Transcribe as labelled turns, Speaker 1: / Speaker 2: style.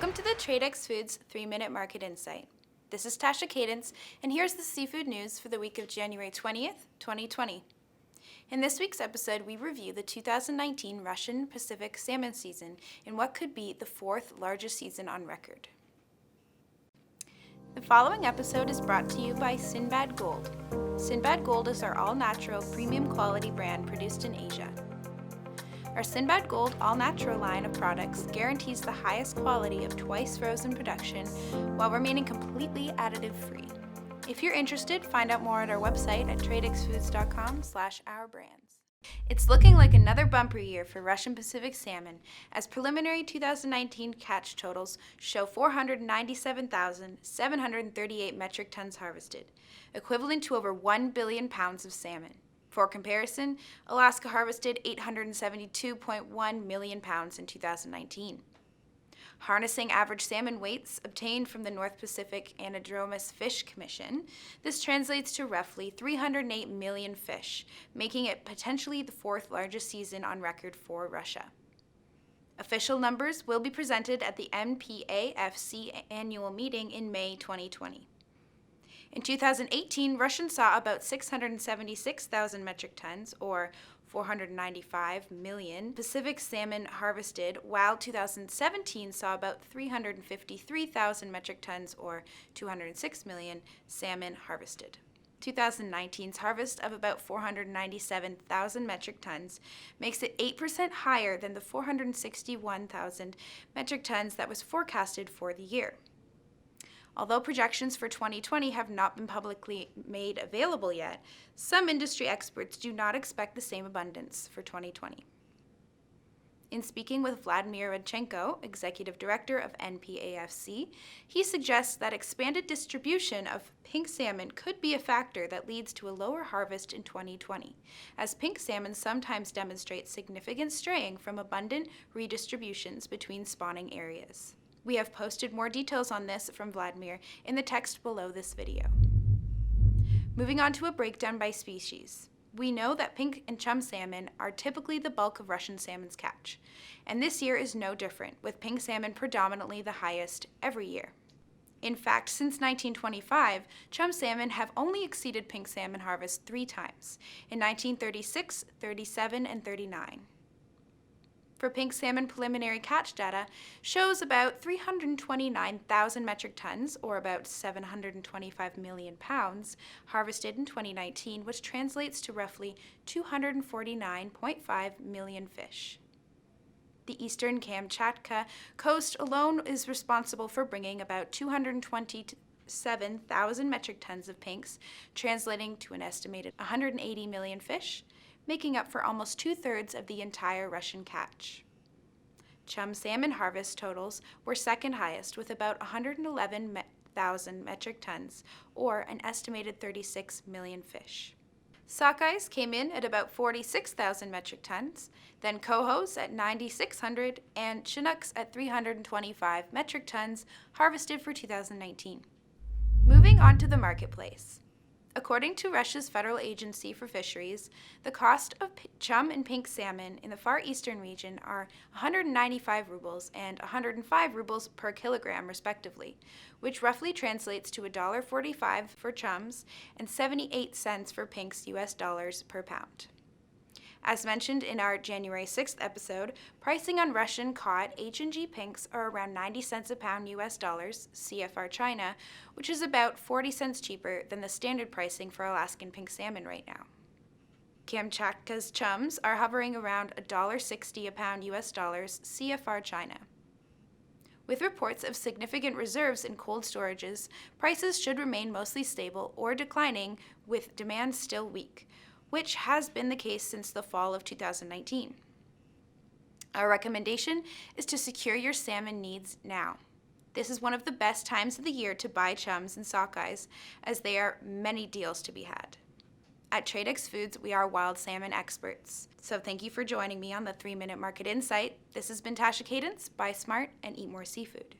Speaker 1: Welcome to the Tradex Foods 3-Minute Market Insight. This is Tasha Cadence, and here's the seafood news for the week of January 20th, 2020. In this week's episode, we review the 2019 Russian Pacific Salmon season in what could be the fourth largest season on record. The following episode is brought to you by Sinbad Gold. Sinbad Gold is our all-natural, premium quality brand produced in Asia. Our Sinbad Gold all-natural line of products guarantees the highest quality of twice-frozen production while remaining completely additive-free. If you're interested, find out more at our website at tradexfoods.com/ourbrands. It's looking like another bumper year for Russian Pacific Salmon, as preliminary 2019 catch totals show 497,738 metric tons harvested, equivalent to over 1 billion pounds of salmon. For comparison, Alaska harvested 872.1 million pounds in 2019. Harnessing average salmon weights obtained from the North Pacific Anadromous Fish Commission, this translates to roughly 308 million fish, making it potentially the fourth largest season on record for Russia. Official numbers will be presented at the NPAFC annual meeting in May 2020. In 2018, Russians saw about 676,000 metric tons, or 495 million, Pacific salmon harvested, while 2017 saw about 353,000 metric tons, or 206 million, salmon harvested. 2019's harvest of about 497,000 metric tons makes it 8% higher than the 461,000 metric tons that was forecasted for the year. Although projections for 2020 have not been publicly made available yet, some industry experts do not expect the same abundance for 2020. In speaking with Vladimir Radchenko, Executive Director of NPAFC, he suggests that expanded distribution of pink salmon could be a factor that leads to a lower harvest in 2020, as pink salmon sometimes demonstrate significant straying from abundant redistributions between spawning areas. We have posted more details on this from Vladimir in the text below this video. Moving on to a breakdown by species. We know that pink and chum salmon are typically the bulk of Russian salmon's catch, and this year is no different, with pink salmon predominantly the highest every year. In fact, since 1925, chum salmon have only exceeded pink salmon harvest 3 times, in 1936, 37, and 39. For pink salmon, preliminary catch data shows about 329,000 metric tons, or about 725 million pounds, harvested in 2019, which translates to roughly 249.5 million fish. The eastern Kamchatka coast alone is responsible for bringing about 227,000 metric tons of pinks, translating to an estimated 180 million fish, making up for almost 2/3 of the entire Russian catch. Chum salmon harvest totals were second highest, with about 111,000 metric tons, or an estimated 36 million fish. Sockeyes came in at about 46,000 metric tons, then cohos at 9,600, and Chinooks at 325 metric tons harvested for 2019. Moving on to the marketplace. According to Russia's Federal Agency for Fisheries, the cost of chum and pink salmon in the Far Eastern region are 195 rubles and 105 rubles per kilogram, respectively, which roughly translates to $1.45 for chums and 78 cents for pinks US dollars per pound. As mentioned in our January 6th episode, pricing on Russian caught H&G pinks are around 90 cents a pound US dollars, CFR China, which is about 40 cents cheaper than the standard pricing for Alaskan pink salmon right now. Kamchatka's chums are hovering around $1.60 a pound US dollars, CFR China. With reports of significant reserves in cold storages, prices should remain mostly stable or declining, with demand still weak, which has been the case since the fall of 2019. Our recommendation is to secure your salmon needs now. This is one of the best times of the year to buy chums and sockeyes, as there are many deals to be had. At Tradex Foods, we are wild salmon experts. So thank you for joining me on the 3-Minute Market Insight. This has been Tasha Cadence. Buy smart and eat more seafood.